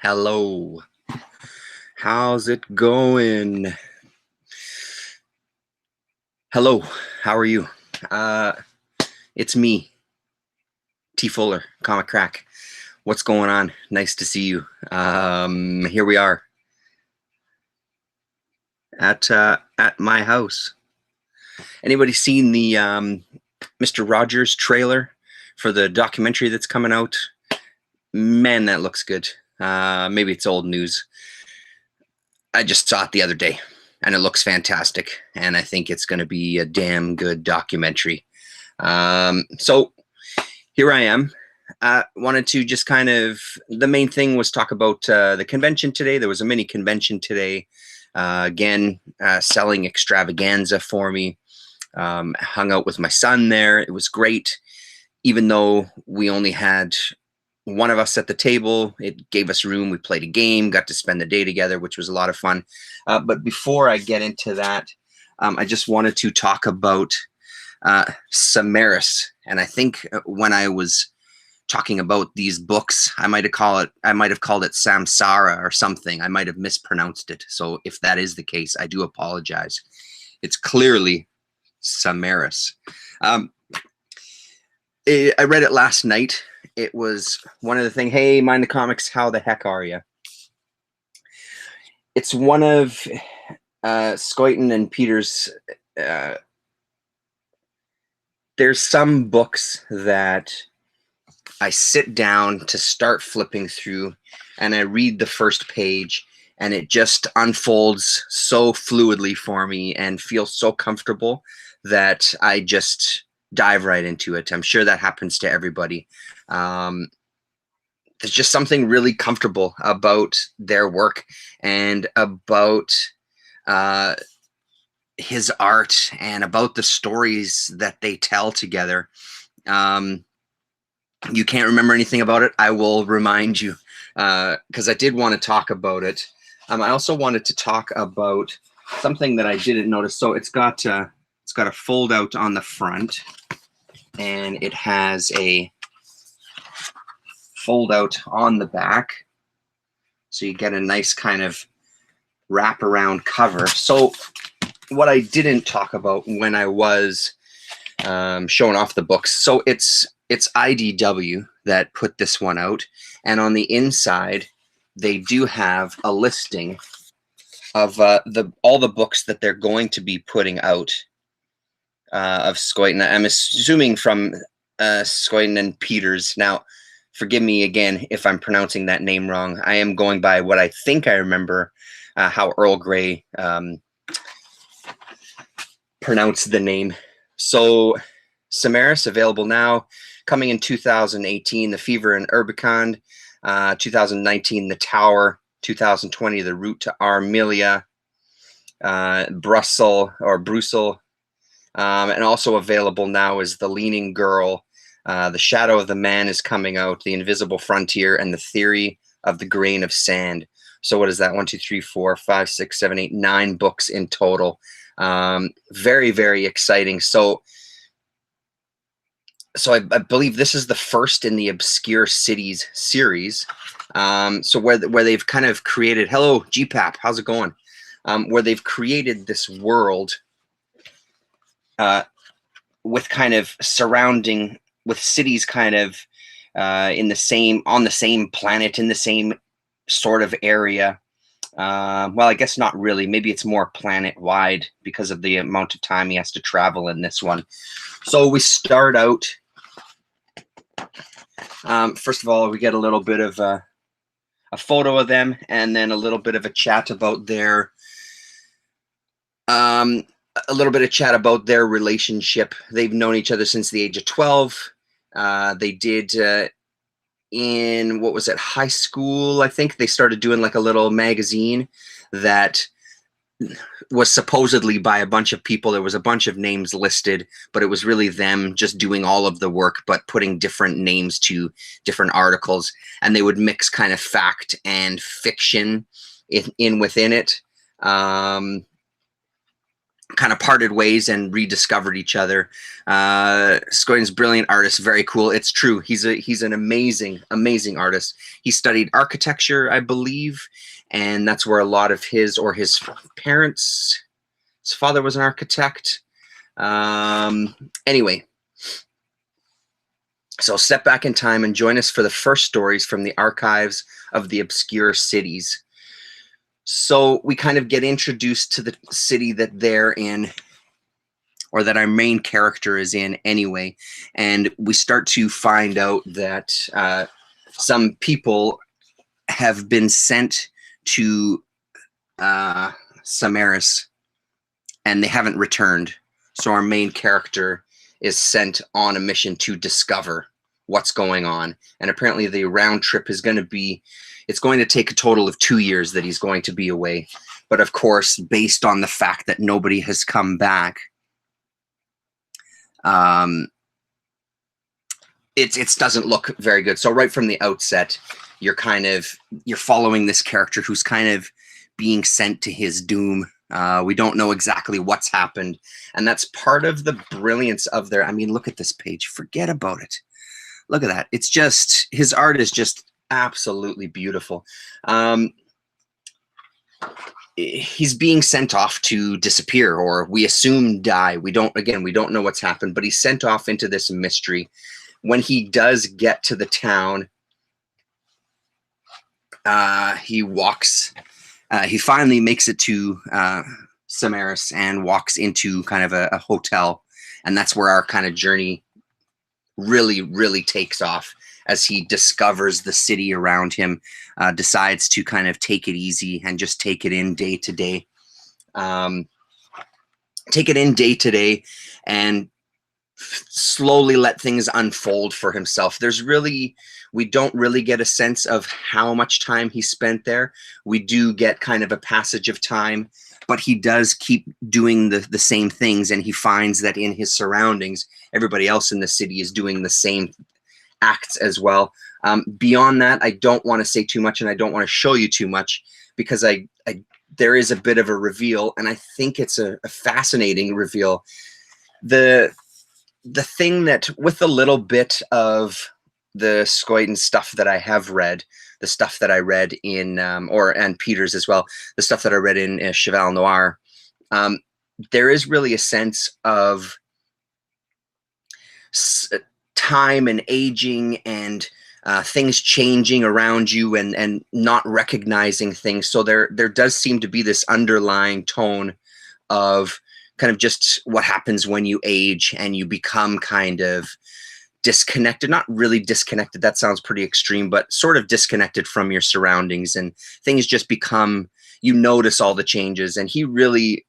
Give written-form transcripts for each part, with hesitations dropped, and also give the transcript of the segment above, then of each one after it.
Hello. How's it going? Hello. How are you? Uh, it's me, T Fuller, Comic Crack. What's going on? Nice to see you. Here we are at my house. Anybody seen the Mr. Rogers trailer for the documentary that's coming out? Man, that looks good. Maybe it's old news. I just saw it the other day, and it looks fantastic. And I think it's going to be a damn good documentary. So here I am. Wanted to just kind of, the main thing was talk about the convention today. There was a mini convention today. Again, selling extravaganza for me. Hung out with my son there. It was great. Even though we only had one of us at the table, it gave us room. We played a game, got to spend the day together, which was a lot of fun. But before I get into that, I just wanted to talk about Samaras. And I think when I was talking about these books, I might have called it Samsara or something. I might have mispronounced it. So if that is the case, I do apologize. It's clearly Samaras. I read it last night. It was one of the things. Hey, Mind the Comics, how the heck are you? It's one of Scoyton and Peter's. There's some books that I sit down to start flipping through, and I read the first page, and it just unfolds so fluidly for me and feels so comfortable that I just dive right into it. I'm sure that happens to everybody. There's just something really comfortable about their work and about his art and about the stories that they tell together. You can't remember anything about it, I will remind you, because I did want to talk about it. I also wanted to talk about something that I didn't notice. So it's got a fold out on the front, and it has a fold out on the back. So you get a nice kind of wraparound cover. So what I didn't talk about when I was showing off the books, so it's IDW that put this one out, and on the inside they do have a listing of all the books that they're going to be putting out of Scoyton. I'm assuming from Scoyton and Peters. Now, forgive me again if I'm pronouncing that name wrong. I am going by what I think I remember how Earl Grey pronounced the name. So Samaras available now. Coming in 2018, The Fever and Urbicon. 2019, The Tower. 2020, The Route to Armelia. Brussels. And also available now is The Leaning Girl. The Shadow of the Man is coming out. The Invisible Frontier and The Theory of the Grain of Sand. So what is that? 1, 2, 3, 4, 5, 6, 7, 8, 9 books in total. Very, very exciting. So I believe this is the first in the Obscure Cities series. So where they've kind of created, hello GPAP, how's it going? Where they've created this world with kind of surrounding, with cities kind of on the same planet, in the same sort of area. Well, I guess not really. Maybe it's more planet wide because of the amount of time he has to travel in this one. So we start out. First of all, we get a little bit of a photo of them, and then a little bit of a chat about their relationship. They've known each other since the age of 12. They did in, what was it, high school, I think. They started doing like a little magazine that was supposedly by a bunch of people. There was a bunch of names listed, but it was really them just doing all of the work, but putting different names to different articles. And they would mix kind of fact and fiction within it. kind of parted ways and rediscovered each other. Scoyden's brilliant artist, very cool. It's true. He's an amazing artist. He studied architecture, I believe, and that's where a lot of his parents, his father was an architect. Anyway, so step back in time and join us for the first stories from the archives of the obscure cities. So we kind of get introduced to the city that they're in, or that our main character is in anyway, and we start to find out that some people have been sent to Samaris, and they haven't returned. So our main character is sent on a mission to discover what's going on. And apparently the round trip is going to be, it's going to take a total of 2 years that he's going to be away. But of course, based on the fact that nobody has come back, it doesn't look very good. So right from the outset, you're following this character who's kind of being sent to his doom. We don't know exactly what's happened, and that's part of the brilliance of their. I mean, look at this page. Forget about it. Look at that. It's just, his art is just absolutely beautiful. He's being sent off to disappear, or we assume die. We don't know what's happened, but he's sent off into this mystery. When he does get to the town, he finally makes it to Samaris and walks into kind of a hotel, and that's where our kind of journey really takes off, as he discovers the city around him, decides to kind of take it easy and just take it in day to day. Take it in day to day and slowly let things unfold for himself. We don't really get a sense of how much time he spent there. We do get kind of a passage of time, but he does keep doing the same things, and he finds that in his surroundings, everybody else in the city is doing the same acts as well. Beyond that, I don't want to say too much, and I don't want to show you too much, because there is a bit of a reveal, and I think it's a fascinating reveal. The thing that, with a little bit of the Scoyden stuff that I have read, the stuff that I read in, and Peter's as well, the stuff that I read in Cheval Noir, there is really a sense of time and aging and things changing around you and not recognizing things. So there does seem to be this underlying tone of kind of just what happens when you age and you become kind of disconnected, not really disconnected, that sounds pretty extreme, but sort of disconnected from your surroundings, and things just become, you notice all the changes. And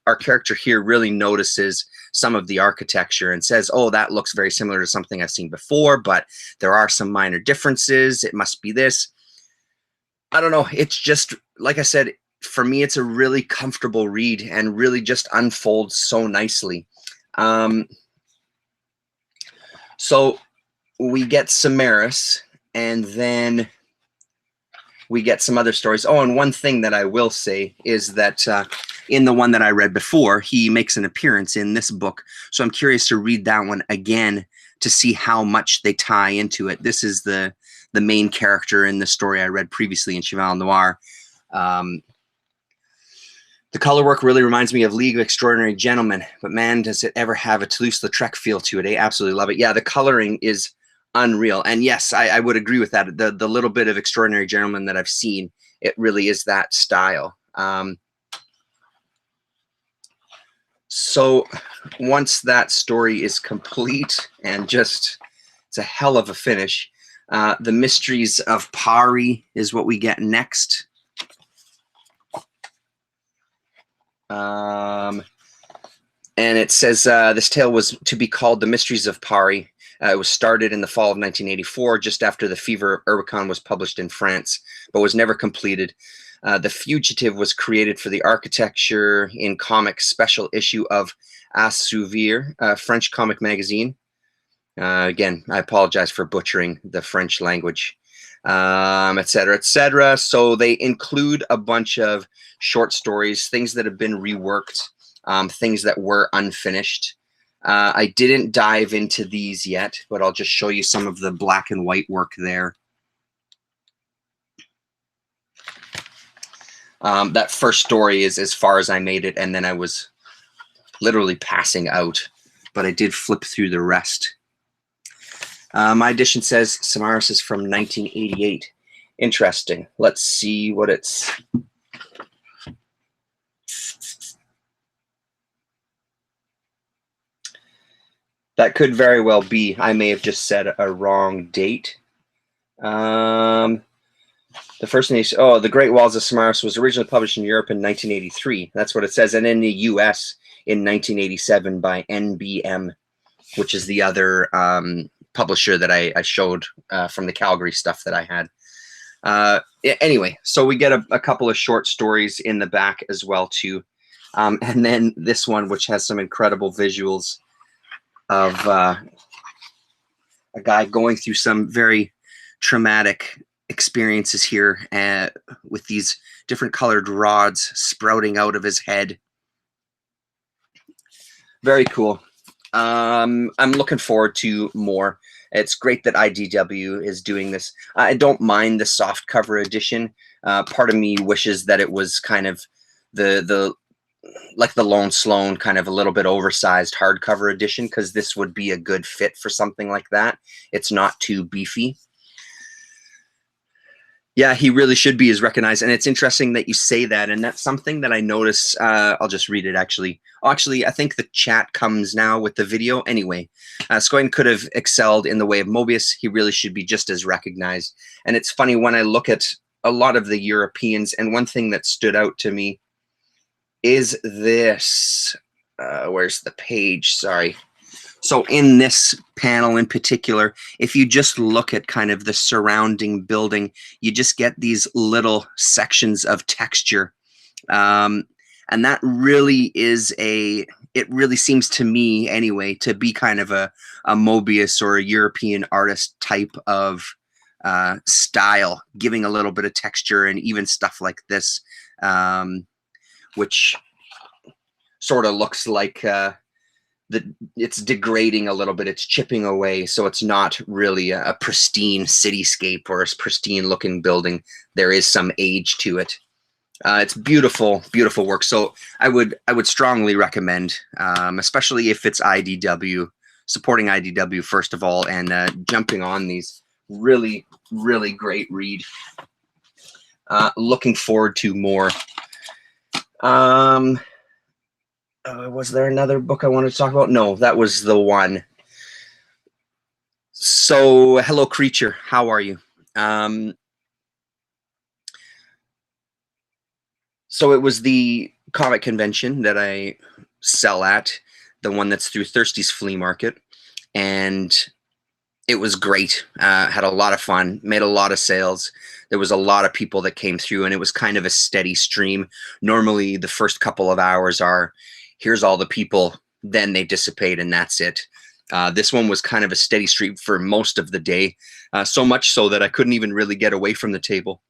our character here really notices some of the architecture and says, oh, that looks very similar to something I've seen before, but there are some minor differences. It must be this. I don't know. It's just, like I said, for me, it's a really comfortable read and really just unfolds so nicely. So we get Samaris, and then we get some other stories. Oh, and one thing that I will say is that in the one that I read before, he makes an appearance in this book. So I'm curious to read that one again to see how much they tie into it. This is the main character in the story I read previously in Cheval Noir. The color work really reminds me of League of Extraordinary Gentlemen, but man, does it ever have a Toulouse-Lautrec feel to it. I absolutely love it. Yeah, the coloring is unreal. And yes, I would agree with that. The little bit of Extraordinary Gentlemen that I've seen, it really is that style. So once that story is complete and just, it's a hell of a finish, the Mysteries of Pari is what we get next. And it says this tale was to be called The Mysteries of Pari. It was started in the fall of 1984, just after The Fever of Uricon was published in France, but was never completed. The Fugitive was created for the Architecture in Comics special issue of Assouvir, a French comic magazine. Again, I apologize for butchering the French language, et cetera, et cetera. So they include a bunch of short stories, things that have been reworked. things that were unfinished. I didn't dive into these yet, but I'll just show you some of the black and white work there. That first story is as far as I made it, and then I was literally passing out, but I did flip through the rest. My edition says Samaras is from 1988. Interesting. Let's see what it's... That could very well be. I may have just said a wrong date. The first nation, The Great Walls of Samaras was originally published in Europe in 1983. That's what it says. And in the US in 1987 by NBM, which is the other publisher that I showed from the Calgary stuff that I had. Anyway, so we get a couple of short stories in the back as well, too. And then this one, which has some incredible visuals of a guy going through some very traumatic experiences here with these different colored rods sprouting out of his head. Very cool. I'm looking forward to more. It's great that IDW is doing this. I don't mind the soft cover edition. Part of me wishes that it was kind of like the Lone Sloan, kind of a little bit oversized hardcover edition, because this would be a good fit for something like that. It's not too beefy. Yeah, he really should be as recognized. And it's interesting that you say that. And that's something that I notice. I'll just read it, actually. Actually, I think the chat comes now with the video. Anyway, Scoyne could have excelled in the way of Mobius. He really should be just as recognized. And it's funny when I look at a lot of the Europeans, and one thing that stood out to me is this. Where's the page? Sorry. So in this panel in particular, if you just look at kind of the surrounding building, you just get these little sections of texture. And that really is it really seems to me anyway, to be kind of a Mobius or a European artist type of style, giving a little bit of texture, and even stuff like this, which sort of looks like it's degrading a little bit. It's chipping away, so it's not really a pristine cityscape or a pristine looking building. There is some age to it. It's beautiful, beautiful work. So I would strongly recommend, especially if it's IDW, supporting IDW first of all, and jumping on these. Really, really great read. Looking forward to more. Was there another book I wanted to talk about? No, that was the one. So, hello, creature. How are you? So it was the comic convention that I sell at, the one that's through Thirsty's Flea Market, and it was great. Had a lot of fun, made a lot of sales. There was a lot of people that came through, and it was kind of a steady stream. Normally, the first couple of hours are, here's all the people, then they dissipate, and that's it. This one was kind of a steady stream for most of the day, so much so that I couldn't even really get away from the table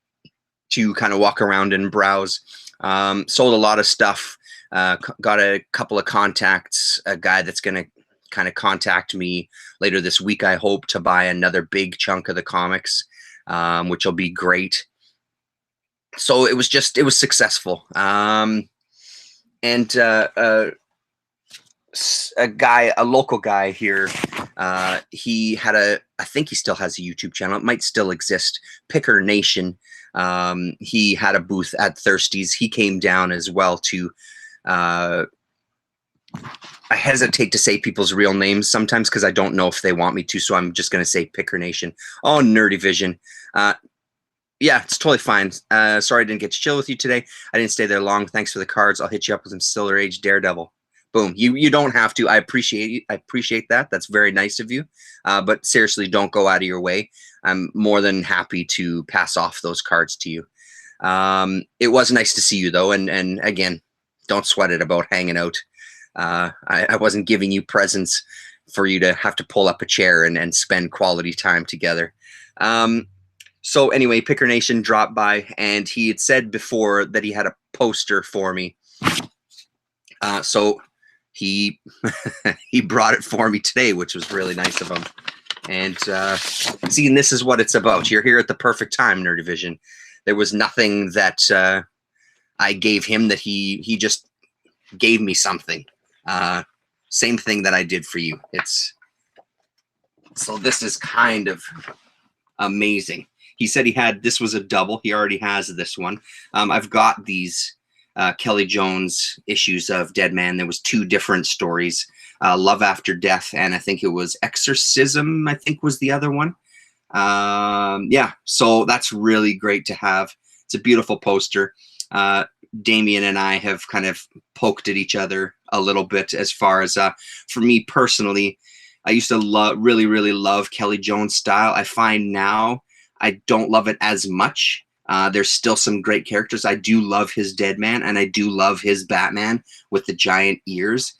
to kind of walk around and browse. Sold a lot of stuff, got a couple of contacts, a guy that's going to kind of contact me later this week, I hope, to buy another big chunk of the comics, which will be great. So it was successful. And a local guy here, he had I think he still has a YouTube channel. It might still exist, Picker Nation. He had a booth at Thirsty's. He came down as well to, I hesitate to say people's real names sometimes because I don't know if they want me to, so I'm just going to say Picker Nation. Oh, Nerdy Vision. Yeah, it's totally fine. Sorry I didn't get to chill with you today. I didn't stay there long. Thanks for the cards. I'll hit you up with some Silver Age Daredevil. Boom. You don't have to. I appreciate that. That's very nice of you. But seriously, don't go out of your way. I'm more than happy to pass off those cards to you. It was nice to see you, though. And again, don't sweat it about hanging out. I wasn't giving you presents for you to have to pull up a chair and spend quality time together. So anyway, Picker Nation dropped by, and he had said before that he had a poster for me. So he he brought it for me today, which was really nice of him. And see, and this is what it's about. You're here at the perfect time, Nerdivision. There was nothing that I gave him that he just gave me something. Same thing that I did for you. So this is kind of amazing. He said this was a double. He already has this one. I've got these Kelly Jones issues of Dead Man. There was 2 different stories, Love After Death, and I think it was Exorcism, I think was the other one. Yeah, so that's really great to have. It's a beautiful poster. Damien and I have kind of poked at each other a little bit as far as, for me personally, I used to really, really love Kelly Jones' style. I find now I don't love it as much. There's still some great characters. I do love his Dead Man, and I do love his Batman with the giant ears.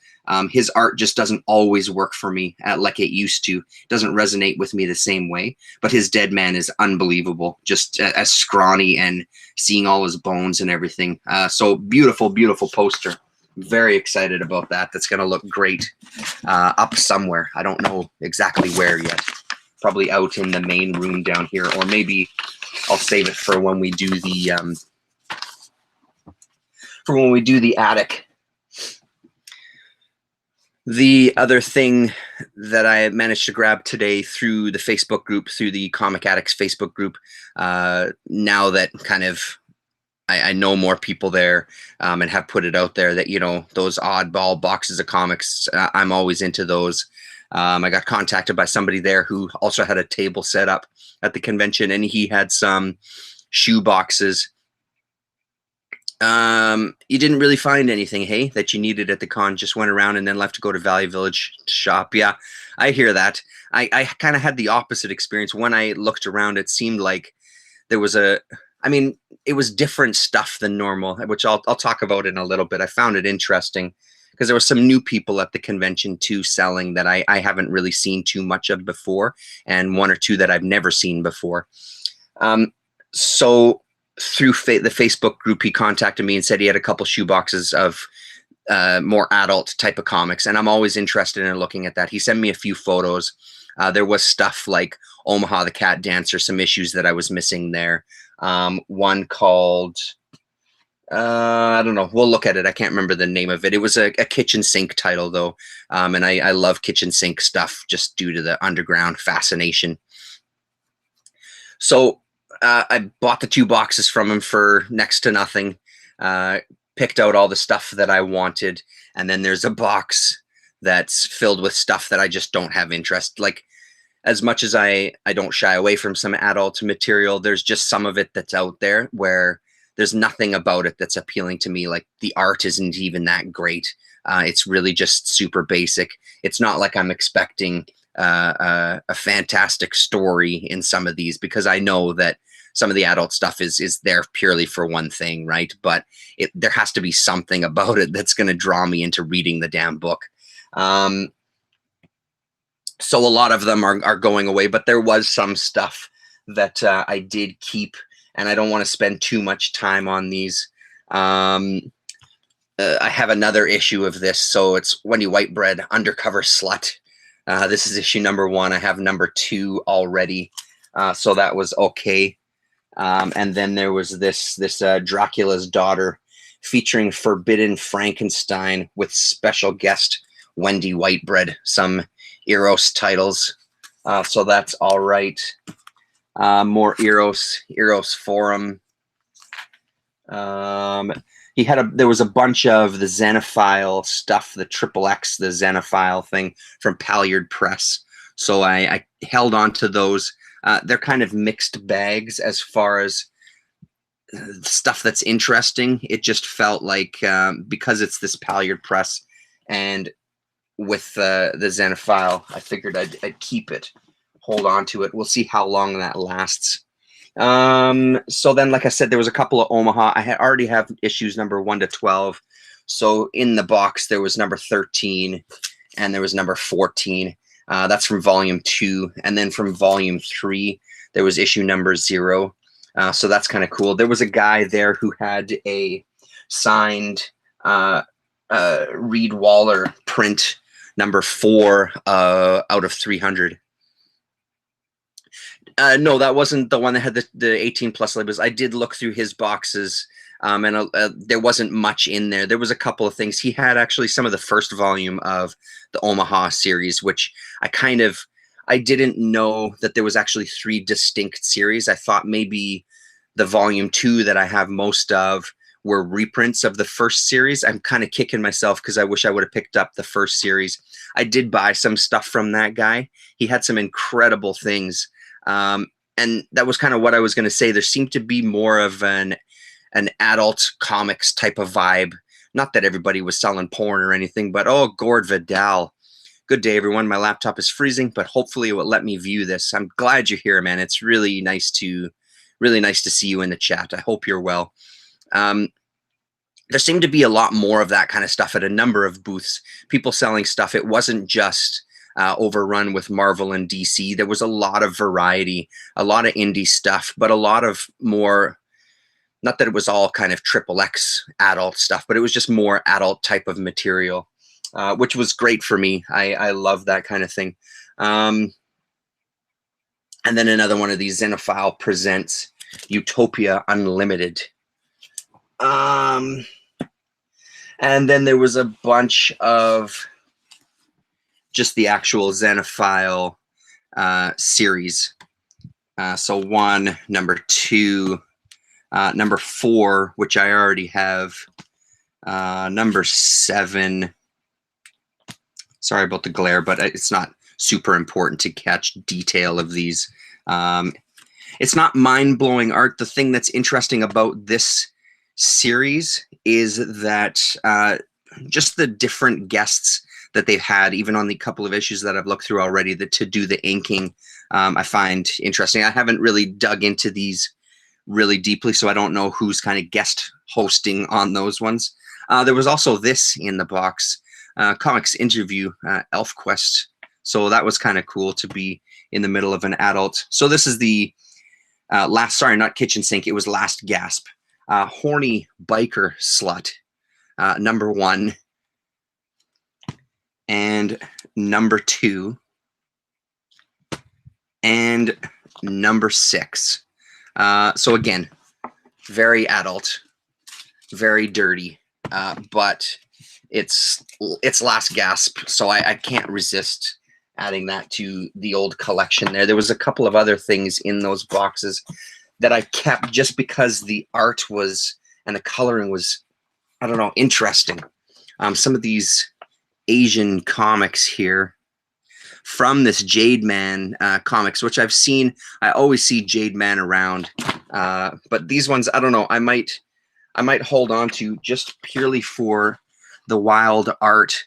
His art just doesn't always work for me like it used to. It doesn't resonate with me the same way. But his Dead Man is unbelievable, just as scrawny and seeing all his bones and everything. So beautiful, beautiful poster. Very excited about that. That's going to look great up somewhere. I don't know exactly where yet. Probably out in the main room down here, or maybe I'll save it for when we do the attic. The other thing that I managed to grab today through the Facebook group, through the Comic Addicts Facebook group, now that kind of I know more people there and have put it out there that, you know, those oddball boxes of comics, I'm always into those. I got contacted by somebody there who also had a table set up at the convention, and he had some shoe boxes. You didn't really find anything, hey, that you needed at the con, just went around and then left to go to Valley Village to shop. Yeah, I hear that. I kind of had the opposite experience. When I looked around, it seemed like there was it was different stuff than normal, which I'll talk about in a little bit. I found it interesting because there were some new people at the convention too selling that I haven't really seen too much of before, and 1 or 2 that I've never seen before. So through the Facebook group, he contacted me and said he had a couple shoe boxes of more adult type of comics, and I'm always interested in looking at that. He sent me a few photos. There was stuff like Omaha the Cat Dancer, some issues that I was missing there. One called, I don't know, we'll look at it. I can't remember the name of it. It was a kitchen sink title though. And I love kitchen sink stuff just due to the underground fascination. So I bought the 2 boxes from him for next to nothing, picked out all the stuff that I wanted. And then there's a box that's filled with stuff that I just don't have interest. Like, as much as I don't shy away from some adult material, there's just some of it that's out there where there's nothing about it that's appealing to me. Like, the art isn't even that great. It's really just super basic. It's not like I'm expecting a fantastic story in some of these, because I know that some of the adult stuff is there purely for one thing, right? But there has to be something about it that's going to draw me into reading the damn book. So a lot of them are going away, but there was some stuff that I did keep, and I don't want to spend too much time on these. I have another issue of this, so it's Wendy Whitebread, Undercover Slut. This is issue number 1. I have number 2 already, so that was okay. And then there was this Dracula's Daughter, featuring Forbidden Frankenstein with special guest Wendy Whitebread, some Eros titles. So that's all right. More Eros Forum. There was a bunch of the Xenophile stuff, the XXX, the Xenophile thing from Palyard Press. So I held on to those. They're kind of mixed bags as far as stuff that's interesting. It just felt like, because it's this Palyard Press and with the Xenophile, I figured I'd keep it, hold on to it. We'll see how long that lasts. So then, like I said, there was a couple of Omaha. I already have issues number 1 to 12. So in the box, there was number 13 and there was number 14. That's from volume 2. And then from volume 3, there was issue number 0. So that's kind of cool. There was a guy there who had a signed Reed Waller print number 4 out of 300. No, that wasn't the one that had the 18 plus labels. I did look through his boxes, and there wasn't much in there. There was a couple of things. He had actually some of the first volume of the Omaha series, which I didn't know that there was actually 3 distinct series. I thought maybe the volume 2 that I have most of were reprints of the first series. I'm kind of kicking myself because I wish I would have picked up the first series. I did buy some stuff from that guy. He had some incredible things. And that was kind of what I was going to say. There seemed to be more of an adult comics type of vibe. Not that everybody was selling porn or anything, but oh, Gord Vidal. Good day, everyone. My laptop is freezing, but hopefully it will let me view this. I'm glad you're here, man. It's really nice to see you in the chat. I hope you're well. There seemed to be a lot more of that kind of stuff at a number of booths. People selling stuff. It wasn't just overrun with Marvel and DC. There was a lot of variety, a lot of indie stuff, but a lot of more, not that it was all kind of XXX adult stuff, but it was just more adult type of material, which was great for me. I love that kind of thing. And then another one of these, Xenophile Presents Utopia Unlimited. And then there was a bunch of just the actual Xenophile series. So 1, number 2, number 4, which I already have, number 7. Sorry about the glare, but it's not super important to catch detail of these. It's not mind-blowing art. The thing that's interesting about this series is that just the different guests that they've had, even on the couple of issues that I've looked through already, to do the inking, I find interesting. I haven't really dug into these really deeply, so I don't know who's kind of guest hosting on those ones. There was also this in the box, Comics Interview, ElfQuest. So that was kind of cool to be in the middle of an adult. So this is the not Kitchen Sink, it was Last Gasp. Horny Biker Slut, number 1. And number 2. And number 6. So again, very adult, very dirty, but it's Last Gasp, so I can't resist adding that to the old collection there. There was a couple of other things in those boxes that I kept just because the art was, and the coloring was, I don't know, interesting. Some of these Asian comics here from this Jade Man comics, which I've seen. I always see Jade Man around, but these ones, I don't know. I might hold on to just purely for the wild art.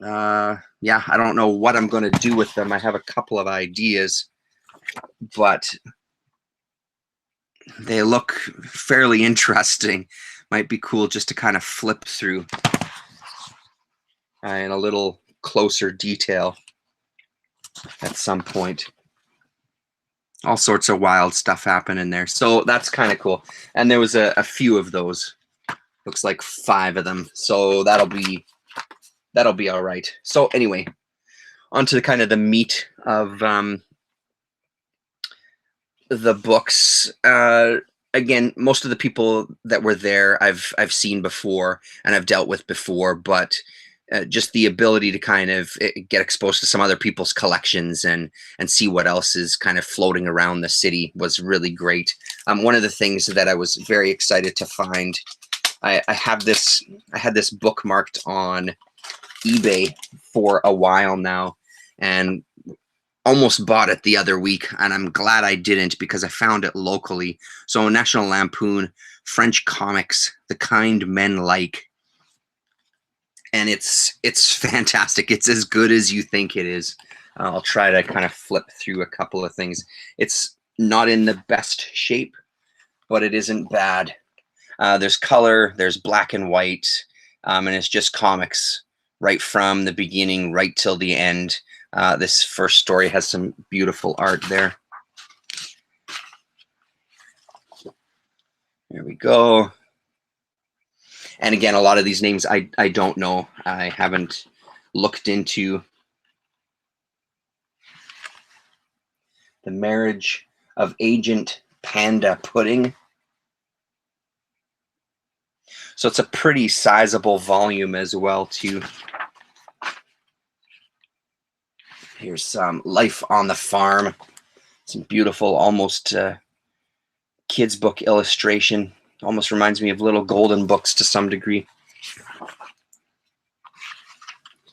Yeah, I don't know what I'm going to do with them. I have a couple of ideas, but they look fairly interesting. Might be cool just to kind of flip through in a little closer detail at some point. All sorts of wild stuff happening there. So that's kind of cool. And there was a few of those. Looks like 5 of them. So that'll be all right. So anyway, on to kind of the meat of the books. Again, most of the people that were there I've seen before and I've dealt with before, but just the ability to kind of get exposed to some other people's collections and see what else is kind of floating around the city was really great. One of the things that I was very excited to find, I had this bookmarked on eBay for a while now, and almost bought it the other week, and I'm glad I didn't because I found it locally. So National Lampoon French Comics, The Kind Men Like. And it's fantastic. It's as good as you think it is. I'll try to kind of flip through a couple of things. It's not in the best shape, but it isn't bad. There's color, there's black and white, and it's just comics right from the beginning right till the end. This first story has some beautiful art there. There we go. And again, a lot of these names I don't know. I haven't looked into. The Marriage of Agent Panda Pudding. So it's a pretty sizable volume as well, too. Here's some Life on the Farm. Some beautiful, almost kids' book illustration. Almost reminds me of Little Golden Books to some degree.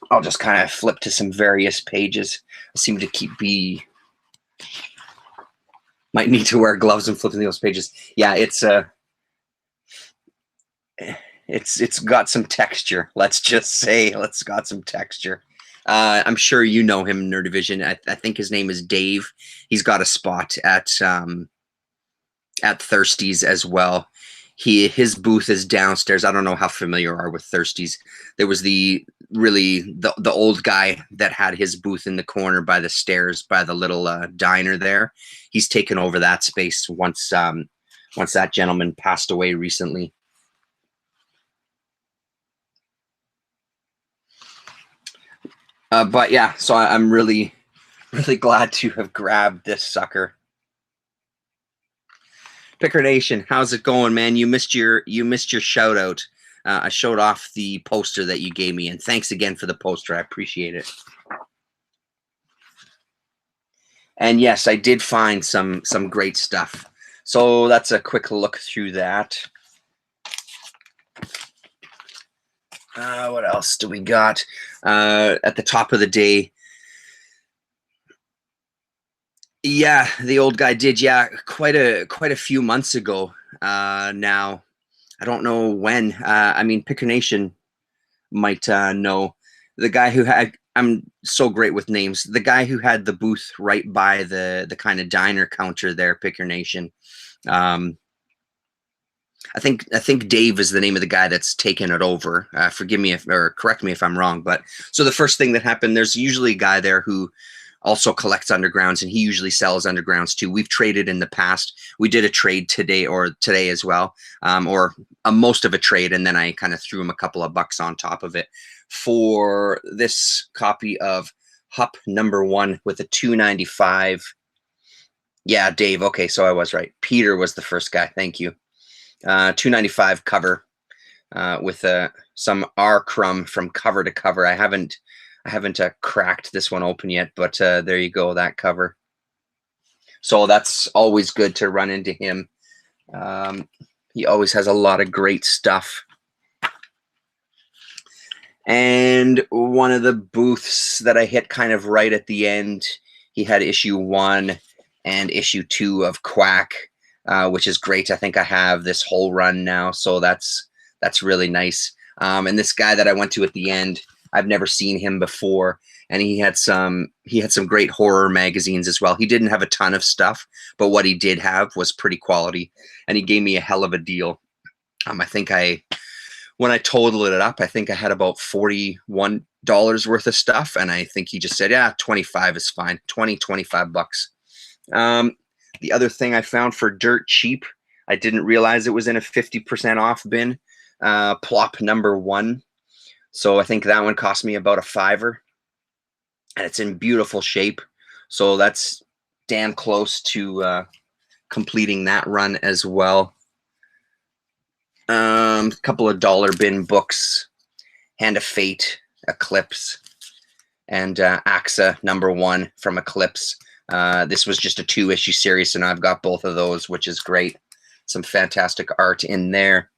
I'll just kind of flip to some various pages. I seem to might need to wear gloves and flipping those pages. Yeah, it's got some texture. Let's just say it's got some texture. I'm sure you know him, Nerdivision. I think his name is Dave. He's got a spot at Thirsties as well. His booth is downstairs. I don't know how familiar you are with Thirsties. There was the old guy that had his booth in the corner by the stairs by the little diner there. He's taken over that space once that gentleman passed away recently. But yeah, so I'm really glad to have grabbed this sucker. Picker Nation, how's it going, man? You missed your shout out. I showed off the poster that you gave me, and thanks again for the poster. I appreciate it. And yes, I did find some great stuff. So that's a quick look through that. What else do we got? At the top of the day. Yeah, the old guy did. Yeah, quite a few months ago. Now, I don't know when. I mean, Picker Nation might know. The guy who had. I'm so great with names. The guy who had the booth right by the kind of diner counter there, Picker Nation. I think Dave is the name of the guy that's taken it over. Forgive me or correct me if I'm wrong. But so the first thing that happened, there's usually a guy there who also collects undergrounds, and he usually sells undergrounds too. We've traded in the past. We did a trade today as well, or most of a trade, and then I kind of threw him a couple of bucks on top of it for this copy of Hup #1 with a 295. Yeah, Dave. Okay, so I was right. Peter was the first guy. Thank you. 295 cover with some R crumb from cover to cover. I haven't cracked this one open yet, but there you go, that cover. So that's always good to run into him. He always has a lot of great stuff. And one of the booths that I hit kind of right at the end, he had issue 1 and issue 2 of Quack, which is great. I think I have this whole run now, so that's really nice. And this guy that I went to at the end, I've never seen him before, and he had some great horror magazines as well. He didn't have a ton of stuff, but what he did have was pretty quality, and he gave me a hell of a deal. I think when I totaled it up, I think I had about $41 worth of stuff, and I think he just said, yeah, 25 is fine. 25 bucks. The other thing I found for dirt cheap, I didn't realize it was in a 50% off bin, Plop #1. So I think that one cost me about a $5, and it's in beautiful shape. So that's damn close to completing that run as well. A couple of dollar bin books, Hand of Fate, Eclipse, and AXA #1 from Eclipse. This was just a 2-issue series, and I've got both of those, which is great. Some fantastic art in there.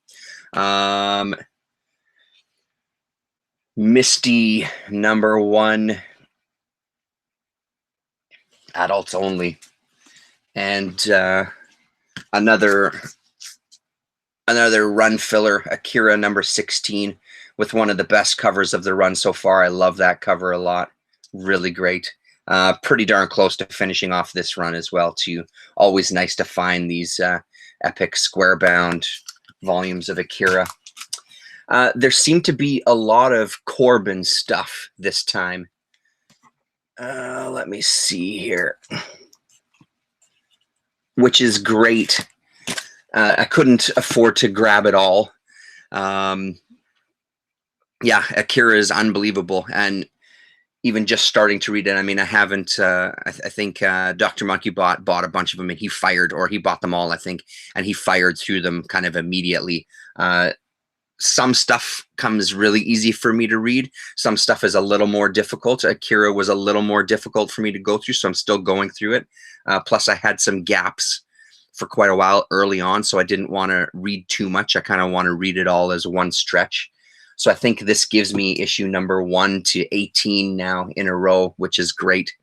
Misty #1, adults only, and another run filler, Akira #16, with one of the best covers of the run so far. I love that cover a lot. Really great. Pretty darn close to finishing off this run as well, too. Always nice to find these epic square-bound volumes of Akira. There seemed to be a lot of Corbin stuff this time. Let me see here. Which is great. I couldn't afford to grab it all. Yeah, Akira is unbelievable, and even just starting to read it. I mean, I haven't. I think Dr. Monkey bought a bunch of them, and he bought them all, I think, and he fired through them kind of immediately. Some stuff comes really easy for me to read. Some stuff is a little more difficult. Akira was a little more difficult for me to go through, so I'm still going through it. Plus, I had some gaps for quite a while early on, so I didn't want to read too much. I kind of want to read it all as one stretch. So I think this gives me issue number 1 to 18 now in a row, which is great.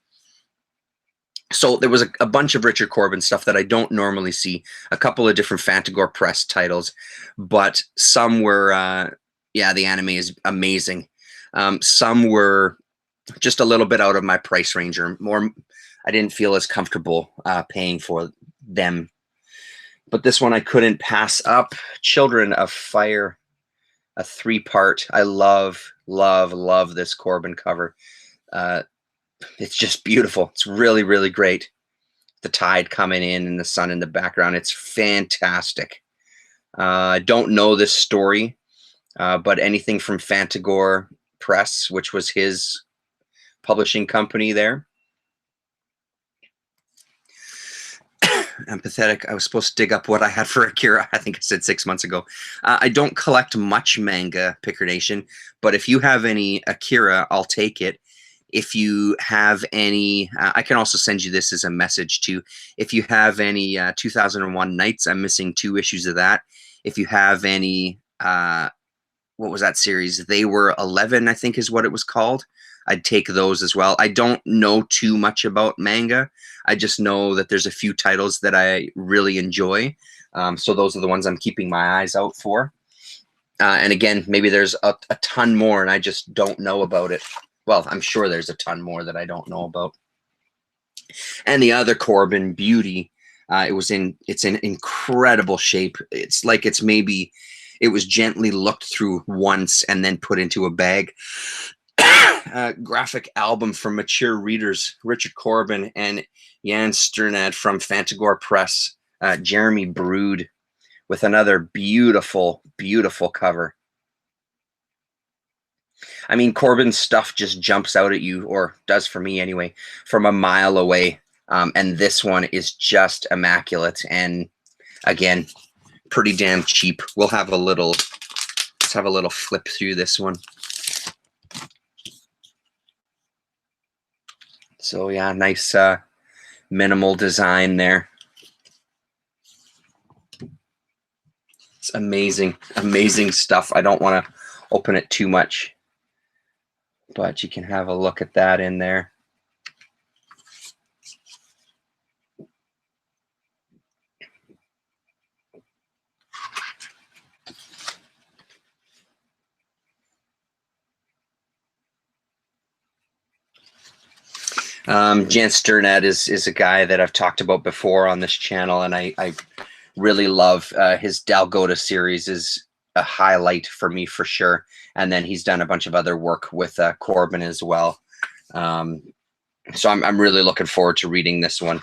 So there was a bunch of Richard Corbin stuff that I don't normally see, a couple of different Fantagor Press titles, but some were, yeah, the anime is amazing. Some were just a little bit out of my price range, or more, I didn't feel as comfortable paying for them. But this one I couldn't pass up. Children of Fire, a 3-part. I love, love, love this Corbin cover. It's just beautiful. It's really, really great. The tide coming in and the sun in the background. It's fantastic. I don't know this story, but anything from Fantagor Press, which was his publishing company there. I'm pathetic. I was supposed to dig up what I had for Akira. I think I said 6 months ago. I don't collect much manga, Picker Nation, but if you have any Akira, I'll take it. If you have any, I can also send you this as a message too. If you have any 2001 Nights, I'm missing 2 issues of that. If you have any, what was that series? They Were 11, I think is what it was called. I'd take those as well. I don't know too much about manga. I just know that there's a few titles that I really enjoy. So those are the ones I'm keeping my eyes out for. And again, maybe there's a ton more and I just don't know about it. Well, I'm sure there's a ton more that I don't know about. And the other Corbin, Beauty, it's in incredible shape. It's like it was gently looked through once and then put into a bag. Graphic album for mature readers, Richard Corbin and Jan Sternad from Fantagor Press, Jeremy Brood, with another beautiful, beautiful cover. I mean, Corbin's stuff just jumps out at you, or does for me anyway, from a mile away. And this one is just immaculate. And again, pretty damn cheap. Let's have a little flip through this one. So yeah, nice minimal design there. It's amazing, amazing stuff. I don't want to open it too much, but you can have a look at that in there. Jan Sternad is a guy that I've talked about before on this channel, and I really love his Dalgota series is a highlight for me for sure. And then he's done a bunch of other work with Corbin as well. So I'm really looking forward to reading this one.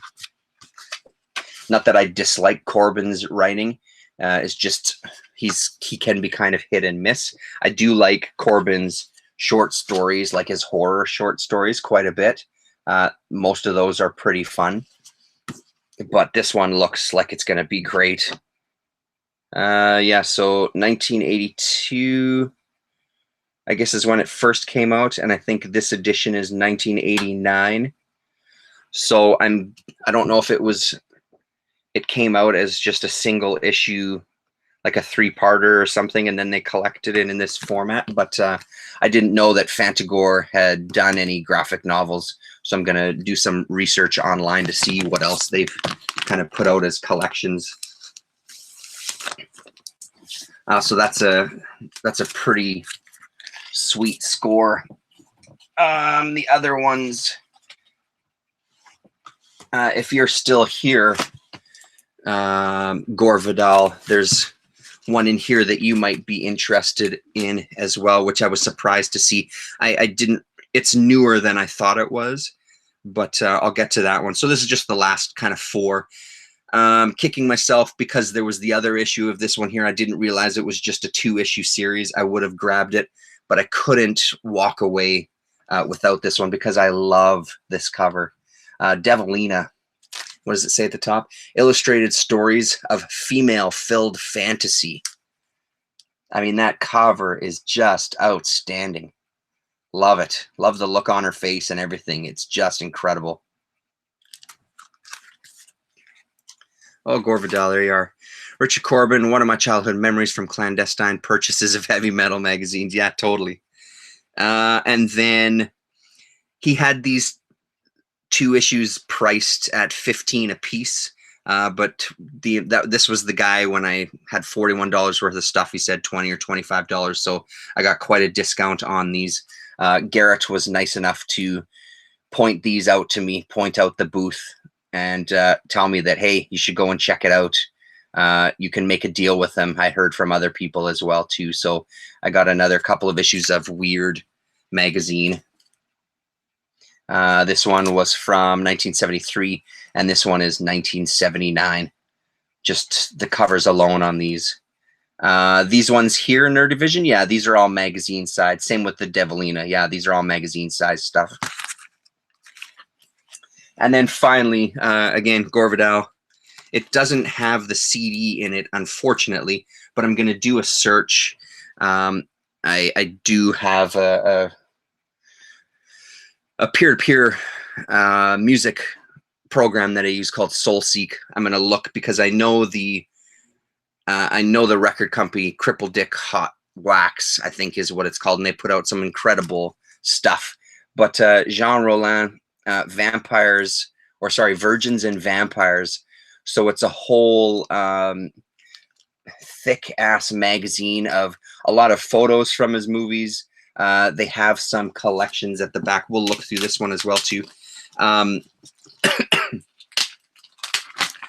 Not that I dislike Corbin's writing. It's just he can be kind of hit and miss. I do like Corbin's short stories, like his horror short stories, quite a bit. Most of those are pretty fun, but this one looks like it's going to be great. Yeah, so 1982, I guess, is when it first came out, and I think this edition is 1989. So I don't know if it came out as just a single issue, like a 3-parter or something, and then they collected it in this format. But I didn't know that Fantagor had done any graphic novels, so I'm going to do some research online to see what else they've kind of put out as collections. So that's a pretty sweet score. The other ones, if you're still here, Gore Vidal, there's one in here that you might be interested in as well, which I was surprised to see. I didn't. It's newer than I thought it was, but I'll get to that one. So this is just the last kind of 4. Kicking myself because there was the other issue of this one here. I didn't realize it was just a 2-issue series. I would have grabbed it, but I couldn't walk away without this one because I love this cover. Devilina. What does it say at the top? Illustrated stories of female-filled fantasy. I mean, that cover is just outstanding. Love it. Love the look on her face and everything. It's just incredible. Oh, Gore Vidal, there you are. Richard Corbin, one of my childhood memories from clandestine purchases of heavy metal magazines. Yeah, totally. And then he had these 2 issues priced at $15 a piece. But this was the guy when I had $41 worth of stuff. He said $20 or $25. So I got quite a discount on these. Garrett was nice enough to point these out to me, point out the booth, and tell me that, hey, you should go and check it out. You can make a deal with them. I heard from other people as well, too. So I got another couple of issues of Weird magazine. This one was from 1973, and this one is 1979. Just the covers alone on these. These ones here in their division, yeah, these are all magazine side. Same with the Devilina. Yeah, these are all magazine size stuff. And then finally, again, Gore Vidal. It doesn't have the CD in it, unfortunately, but I'm going to do a search. I do have a peer-to-peer music program that I use called SoulSeek. I'm going to look because I know the record company Cripple Dick Hot Wax, I think is what it's called, and they put out some incredible stuff. But Jean Rollin, Vampires, or sorry, Virgins and Vampires. So it's a whole thick-ass magazine of a lot of photos from his movies. They have some collections at the back. We'll look through this one as well, too.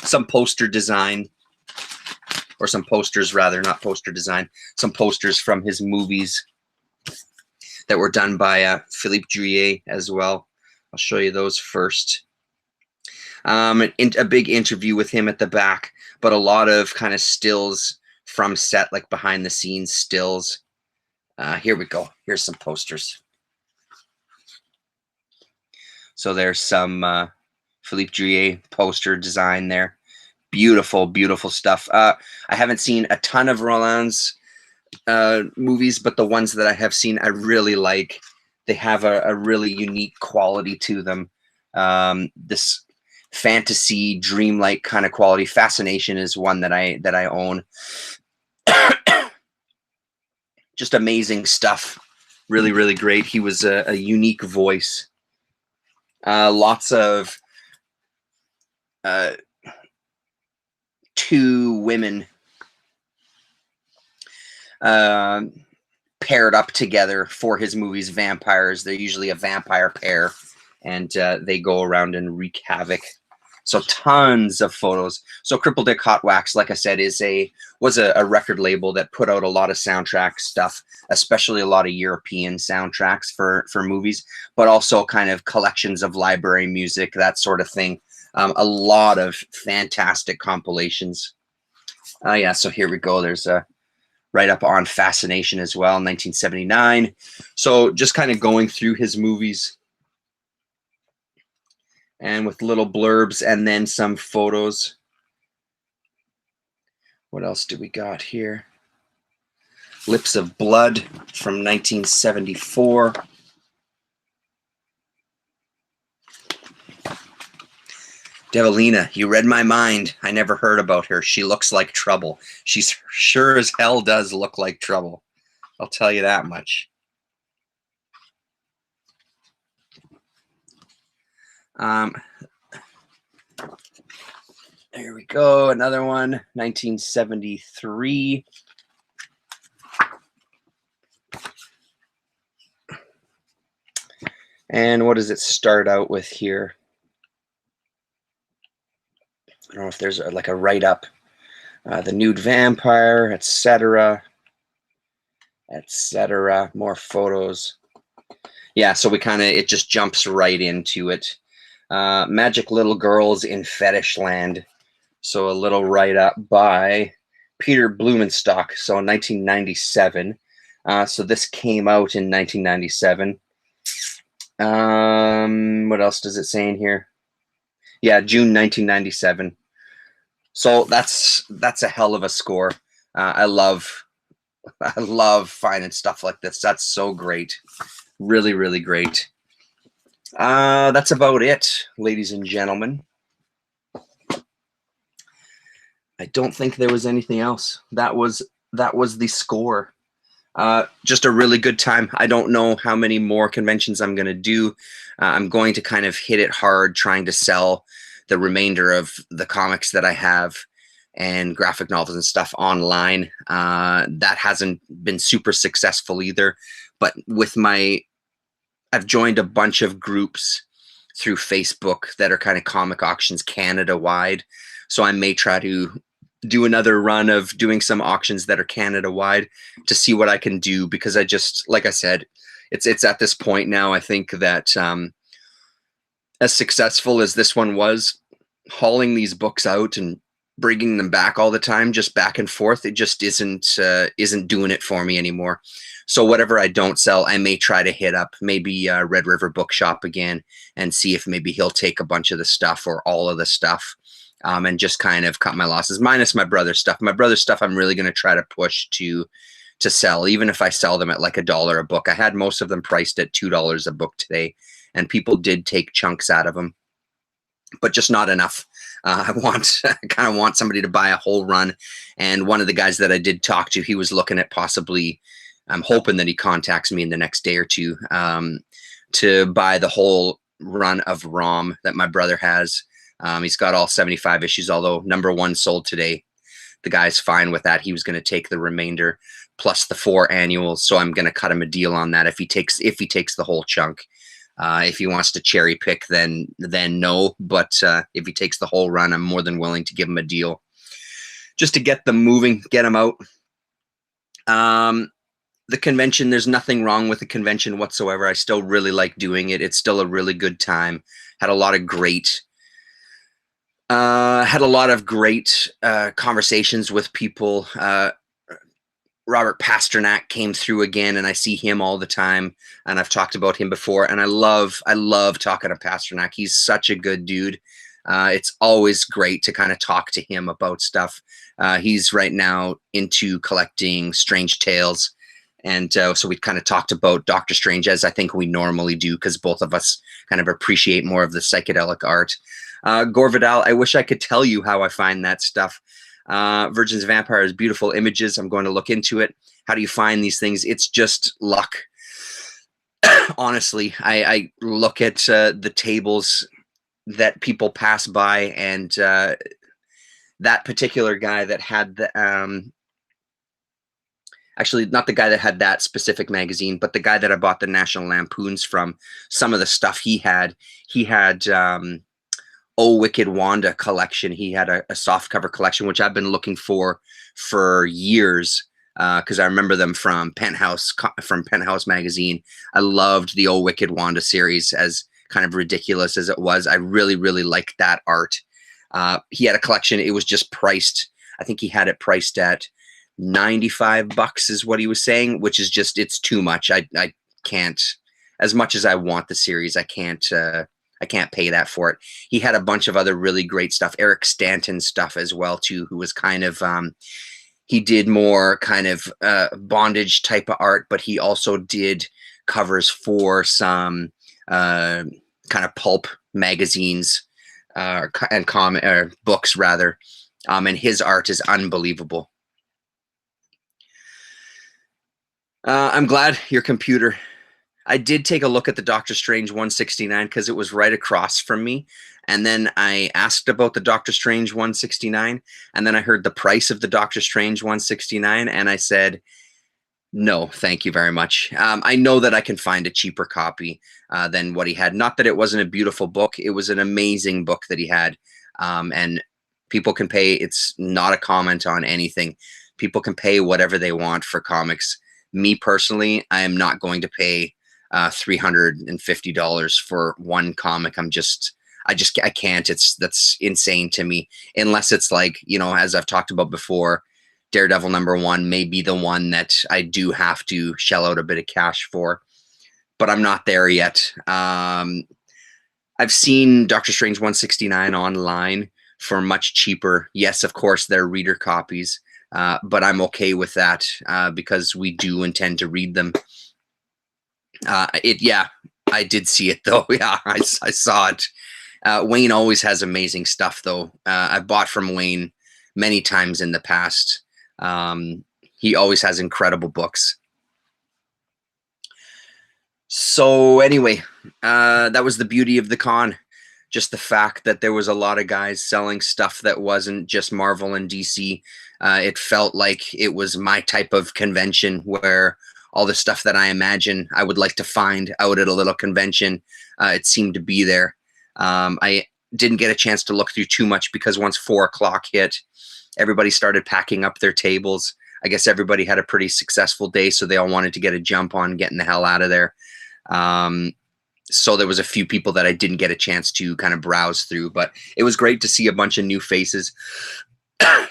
Some poster design, or some posters, rather, not poster design. Some posters from his movies that were done by Philippe Drouillet as well. I'll show you those first. A big interview with him at the back, but a lot of kind of stills from set, like behind the scenes stills. Here we go. Here's some posters. So there's some Philippe Drouillet poster design there. Beautiful, beautiful stuff. I haven't seen a ton of Rollin's movies, but the ones that I have seen, I really like. They have a really unique quality to them. This fantasy, dreamlike kind of quality. Fascination is one that I own. Just amazing stuff. Really, really great. He was a unique voice. Lots of 2 women paired up together for his movies, vampires. They're usually a vampire pair, and they go around and wreak havoc. So tons of photos. So Cripple Dick Hot Wax, like I said, was a record label that put out a lot of soundtrack stuff, especially a lot of European soundtracks for movies, but also kind of collections of library music, that sort of thing. A lot of fantastic compilations. Yeah, so here we go. There's a write-up on Fascination as well, 1979. So just kind of going through his movies, and with little blurbs and then some photos. What else do we got here? Lips of Blood from 1974. Devilina, you read my mind. I never heard about her. She looks like trouble. She sure as hell does look like trouble. I'll tell you that much. There we go. Another one, 1973. And what does it start out with here? I don't know if there's like a write-up. The Nude Vampire, etc. etc. More photos. Yeah, so it just jumps right into it. Magic Little Girls in Fetish Land. So a little write-up by Peter Blumenstock. So in 1997. So this came out in 1997. What else does it say in here? Yeah, June 1997. So that's a hell of a score. I love finding stuff like this. That's so great. Really, really great. That's about it, ladies and gentlemen. I don't think there was anything else. That was the score. Just a really good time. I don't know how many more conventions I'm going to do. I'm going to kind of hit it hard trying to sell the remainder of the comics that I have and graphic novels and stuff online. That hasn't been super successful either. But with I've joined a bunch of groups through Facebook that are kind of comic auctions Canada wide. So I may try to do another run of doing some auctions that are Canada wide to see what I can do, because I just, like I said, it's at this point now, I think that as successful as this one was, hauling these books out and bringing them back all the time, just back and forth, it just isn't doing it for me anymore. So whatever I don't sell, I may try to hit up maybe Red River Bookshop again and see if maybe he'll take a bunch of the stuff or all of the stuff, and just kind of cut my losses, minus my brother's stuff. My brother's stuff I'm really going to try to push to sell, even if I sell them at like $1 a book. I had most of them priced at $2 a book today, and people did take chunks out of them, but just not enough. I kind of want somebody to buy a whole run. And one of the guys that I did talk to, he was looking at possibly, I'm hoping that he contacts me in the next day or two, to buy the whole run of ROM that my brother has. He's got all 75 issues, although #1 sold today. The guy's fine with that. He was going to take the remainder plus the 4 annuals. So I'm going to cut him a deal on that if he takes the whole chunk. If he wants to cherry pick, then no. But if he takes the whole run, I'm more than willing to give him a deal just to get them moving, get them out. The convention, there's nothing wrong with the convention whatsoever. I still really like doing it. It's still a really good time. Had a lot of great conversations with people. Robert Pasternak came through again, and I see him all the time, and I've talked about him before, and I love talking to Pasternak. He's such a good dude. It's always great to kind of talk to him about stuff. He's right now into collecting Strange Tales, and so we kind of talked about Doctor Strange, as I think we normally do, because both of us kind of appreciate more of the psychedelic art. Gore Vidal, I wish I could tell you how I find that stuff. Virgins and Vampires, beautiful images. I'm going to look into it. How do you find these things? It's just luck. Honestly, I look at the tables that people pass by, and that particular guy that had the actually not the guy that had that specific magazine, but the guy that I bought the National Lampoons from, some of the stuff he had Oh Wicked Wanda collection. He had a soft cover collection, which I've been looking for years, because I remember them from Penthouse magazine. I loved the Oh Wicked Wanda series, as kind of ridiculous as it was. I really, really liked that art. He had a collection. It was just priced. I think he had it priced at $95 is what he was saying, which is just, it's too much. I can't, as much as I want the series, I can't pay that for it. He had a bunch of other really great stuff. Eric Stanton stuff as well too, who was kind of, he did more kind of bondage type of art, but he also did covers for some kind of pulp magazines and books rather. And his art is unbelievable. I'm glad your computer. I did take a look at the Doctor Strange 169 because it was right across from me. And then I asked about the Doctor Strange 169. And then I heard the price of the Doctor Strange 169. And I said, no, thank you very much. I know that I can find a cheaper copy than what he had. Not that it wasn't a beautiful book. It was an amazing book that he had. And people can pay. It's not a comment on anything. People can pay whatever they want for comics. Me personally, I am not going to pay $350 for one comic. I can't. That's insane to me. Unless it's like, you know, as I've talked about before, Daredevil #1 may be the one that I do have to shell out a bit of cash for, but I'm not there yet. I've seen Doctor Strange 169 online for much cheaper. Yes, of course, they're reader copies, but I'm okay with that because we do intend to read them. Yeah, I did see it though. Yeah, I saw it. Wayne always has amazing stuff though. I've bought from Wayne many times in the past. He always has incredible books. So anyway, that was the beauty of the con. Just the fact that there was a lot of guys selling stuff that wasn't just Marvel and DC. It felt like it was my type of convention where all the stuff that I imagine I would like to find out at a little convention, it seemed to be there. I didn't get a chance to look through too much because once 4 o'clock hit, everybody started packing up their tables. I guess everybody had a pretty successful day, so they all wanted to get a jump on getting the hell out of there. So there was a few people that I didn't get a chance to kind of browse through, but it was great to see a bunch of new faces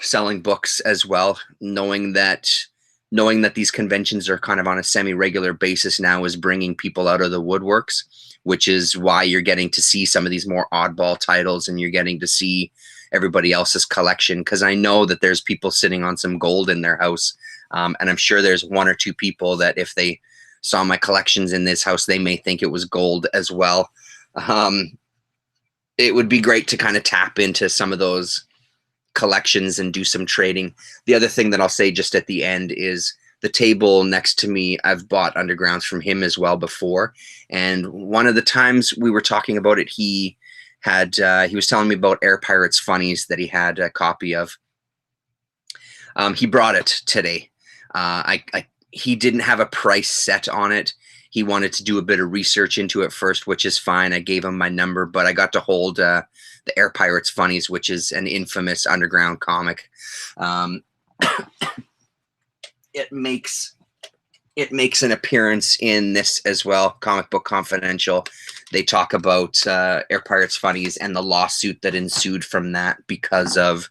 selling books as well, knowing that these conventions are kind of on a semi-regular basis now is bringing people out of the woodworks, which is why you're getting to see some of these more oddball titles and you're getting to see everybody else's collection. Because I know that there's people sitting on some gold in their house, and I'm sure there's 1 or 2 people that if they saw my collections in this house, they may think it was gold as well. It would be great to kind of tap into some of those collections and do some trading. The other thing that I'll say just at the end is the table next to me, I've bought Undergrounds from him as well before. And one of the times we were talking about it, he was telling me about Air Pirates Funnies that he had a copy of. He brought it today. He didn't have a price set on it. He wanted to do a bit of research into it first, which is fine. I gave him my number, but I got to hold the Air Pirates Funnies, which is an infamous underground comic. It makes an appearance in this as well, Comic Book Confidential. They talk about Air Pirates Funnies and the lawsuit that ensued from that because of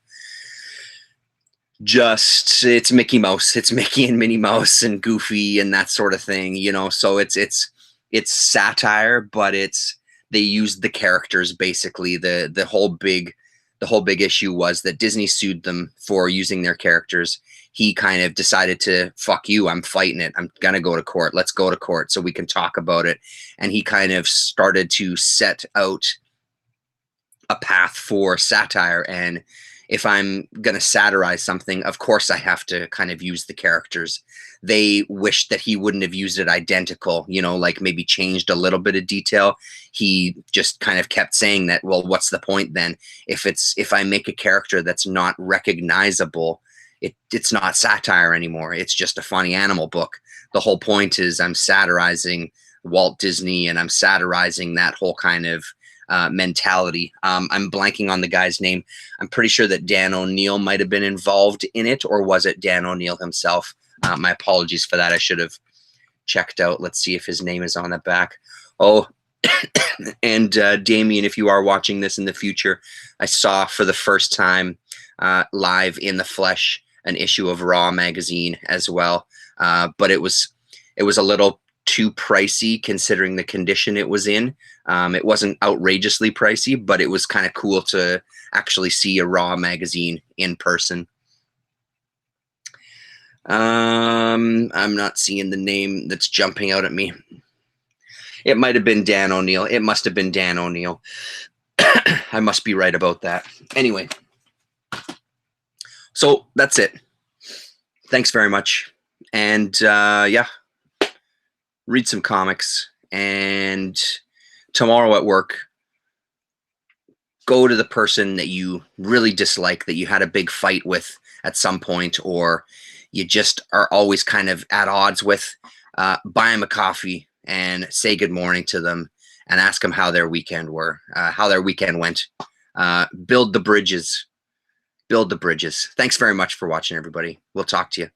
just it's Mickey Mouse, it's Mickey and Minnie Mouse and Goofy and that sort of thing, you know. So it's satire, but they used the characters basically. The whole big issue was that Disney sued them for using their characters. He kind of decided to, fuck you, I'm fighting it. I'm gonna go to court. Let's go to court so we can talk about it. And he kind of started to set out a path for satire. And if I'm going to satirize something, of course I have to kind of use the characters. They wished that he wouldn't have used it identical, you know, like maybe changed a little bit of detail. He just kind of kept saying that, well, what's the point then? If I make a character that's not recognizable, it's not satire anymore. It's just a funny animal book. The whole point is I'm satirizing Walt Disney and I'm satirizing that whole kind of mentality. I'm blanking on the guy's name. I'm pretty sure that Dan O'Neill might have been involved in it, or was it Dan O'Neill himself? My apologies for that. I should have checked out. Let's see if his name is on the back. Oh, and Damien, if you are watching this in the future, I saw for the first time live in the flesh an issue of Raw magazine as well. But it was a little too pricey considering the condition it was in. It wasn't outrageously pricey, but it was kind of cool to actually see a Raw magazine in person. I'm not seeing the name that's jumping out at me. It might have been Dan O'Neill. It must have been Dan O'Neill. I must be right about that. Anyway, so that's it. Thanks very much. And yeah, read some comics. And tomorrow at work, go to the person that you really dislike, that you had a big fight with at some point, or you just are always kind of at odds with. Buy them a coffee and say good morning to them and ask them how their weekend went. Build the bridges. Build the bridges. Thanks very much for watching, everybody. We'll talk to you.